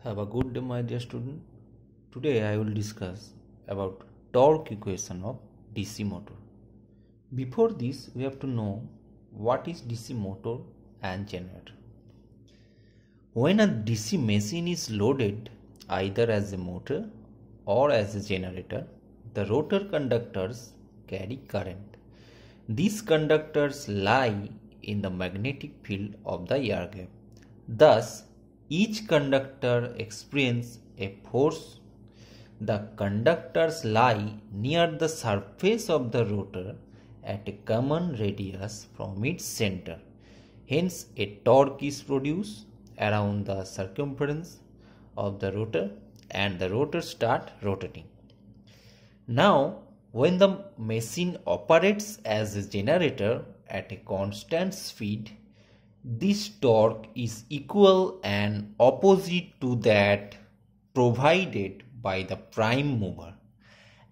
Have a good day, my dear student. Today I will discuss about torque equation of DC motor. Before this, we have to know what is DC motor and generator. When a DC machine is loaded either as a motor or as a generator, the rotor conductors carry current. These conductors lie in the magnetic field of the air gap. Thus, each conductor experiences a force. The conductors lie near the surface of the rotor at a common radius from its center. Hence, a torque is produced around the circumference of the rotor and the rotor starts rotating. Now, when the machine operates as a generator at a constant speed, this torque is equal and opposite to that provided by the prime mover.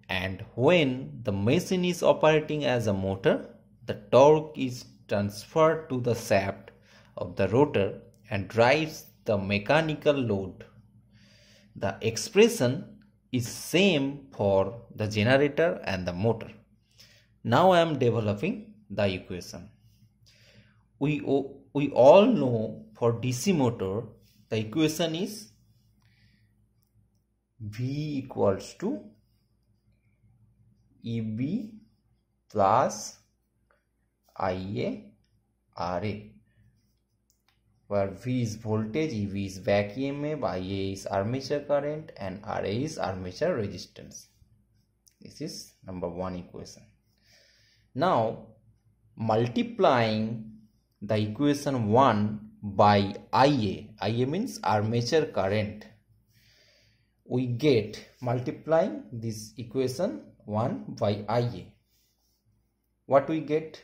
And when the machine is operating as a motor, the torque is transferred to the shaft of the rotor and drives the mechanical load. The expression is same for the generator and the motor. Now I am developing the equation. We all know for DC motor the equation is V equals to EB plus IA RA, where V is voltage, EB is back EMF, IA is armature current and RA is armature resistance. This is number one equation. Now multiplying the equation 1 by IA means armature current, we get, multiplying this equation 1 by IA, what we get?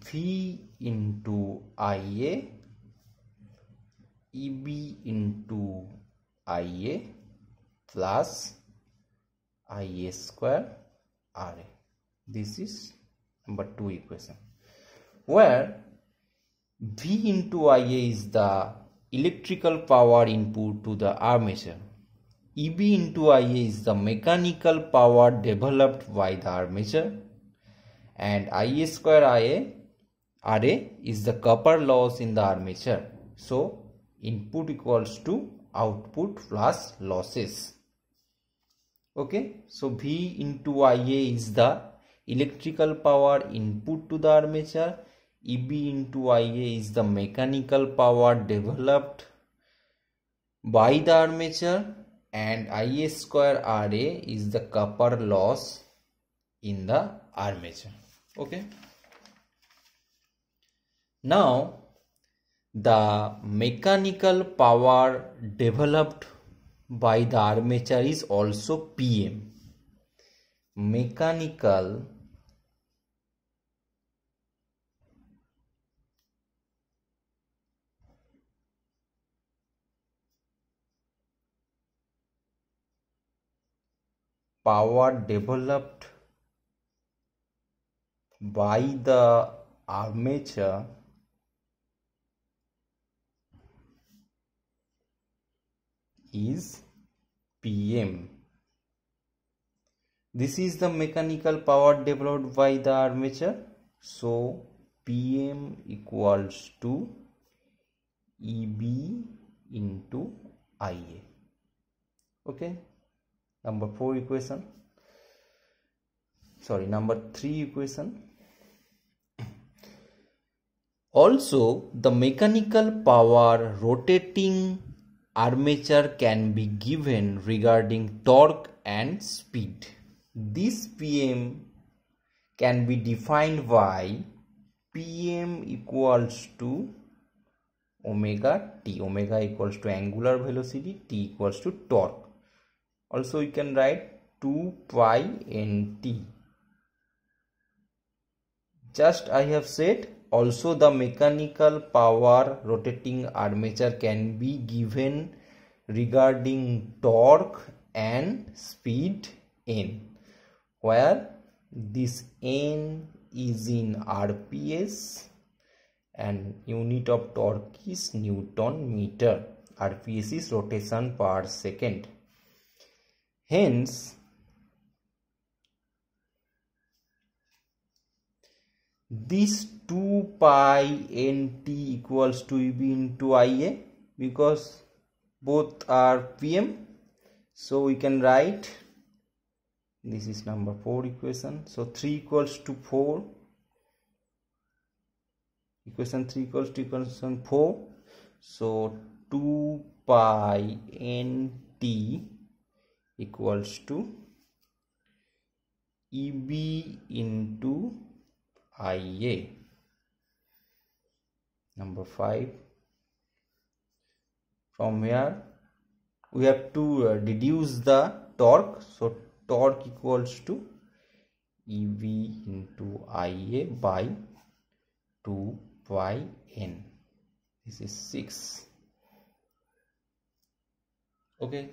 V into IA, EB into IA plus IA square RA. This is number 2 equation, where V into IA is the electrical power input to the armature. EB into IA is the mechanical power developed by the armature, and IA square RA is the copper loss in the armature. So input equals to output plus losses. Okay, so V into IA is the electrical power input to the armature, EB into IA is the mechanical power developed by the armature, and IA square RA is the copper loss in the armature. Okay, now the mechanical power developed by the armature is also PM. Mechanical power developed by the armature is PM. This is the mechanical power developed by the armature, so PM equals to EB into IA. Okay, number 3 equation. Also, the mechanical power rotating armature can be given regarding torque and speed. This PM can be defined by PM equals to omega T. Omega equals to angular velocity, T equals to torque. Also you can write 2 pi nt. Just I have said also the mechanical power rotating armature can be given regarding torque and speed n, where this n is in RPS and unit of torque is Newton meter. RPS is rotation per second. Hence, this 2 pi nt equals to EB into IA, because both are PM. So we can write, this is number 4 equation. So 3 equals to 4. Equation 3 equals to equation 4. So 2 pi nt equals to EB into IA. Number 5. From here we have to deduce the torque. So torque equals to EB into IA by 2 pi n. This is 6. Okay.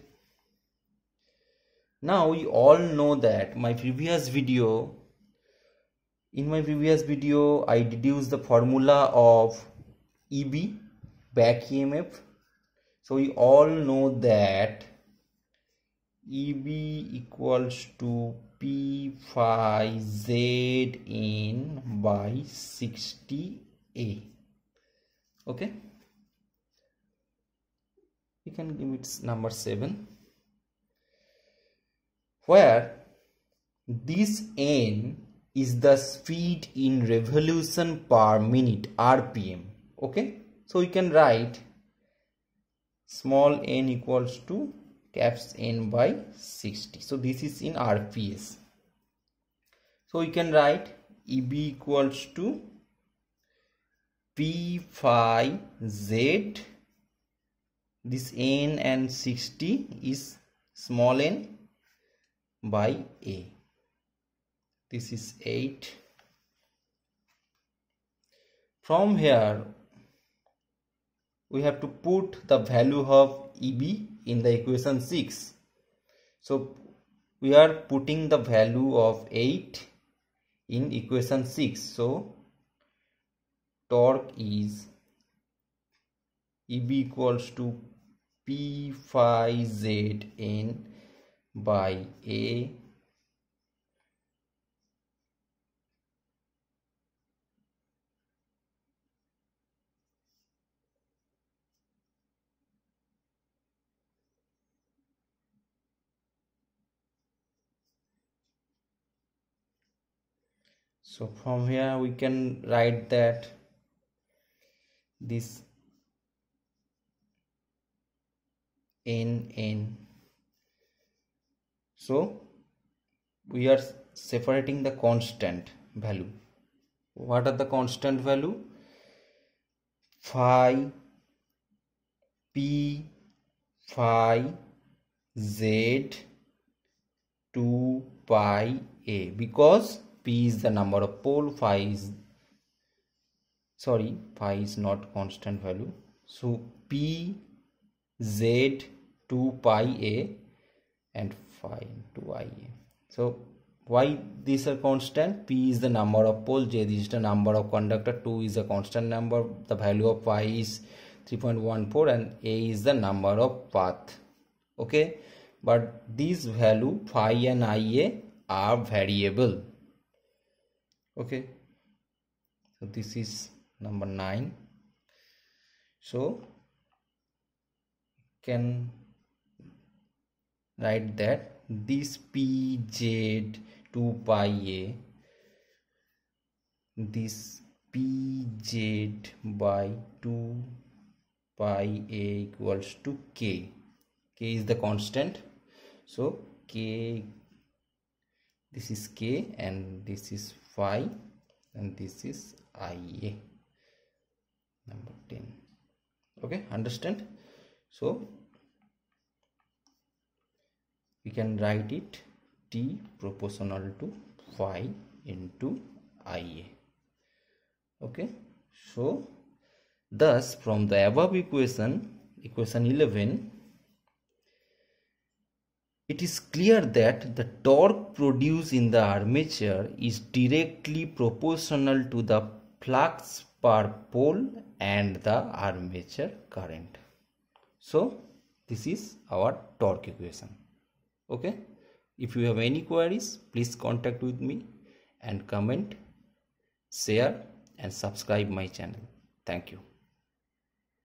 Now we all know that in my previous video I deduced the formula of EB, back EMF. So we all know that EB equals to P phi Z N by 60A. Okay, we can give it number 7, where this N is the speed in revolution per minute, RPM. Okay, so we can write small n equals to caps N by 60. So this is in RPS. So we can write EB equals to P phi Z. This N and 60 is small n by A. This is 8. From here we have to put the value of EB in the equation 6. So we are putting the value of 8 in equation 6. So torque is EB equals to P phi Z N by A So from here we can write that this n. So we are separating the constant value. What are the constant value? Phi, P, phi, Z, 2 pi A, because P is the number of pole, phi is not constant value. So P, Z, 2 pi A and phi into IA. So why these are constant? P is the number of pole, Z is the number of conductor, 2 is a constant number, the value of pi is 3.14 and A is the number of path. Okay, but this value phi and IA are variable. Okay, so this is number 9. So can write that this PZ 2 pi A, this PZ by 2 pi A equals to K. K is the constant. So K, this is K and this is phi and this is IA. Number 10. Okay, understand? So we can write it T proportional to phi into IA. Okay, so thus from the above equation 11, it is clear that the torque produced in the armature is directly proportional to the flux per pole and the armature current. So this is our torque equation. Okay, if you have any queries, please contact with me and comment, share and subscribe my channel. Thank you.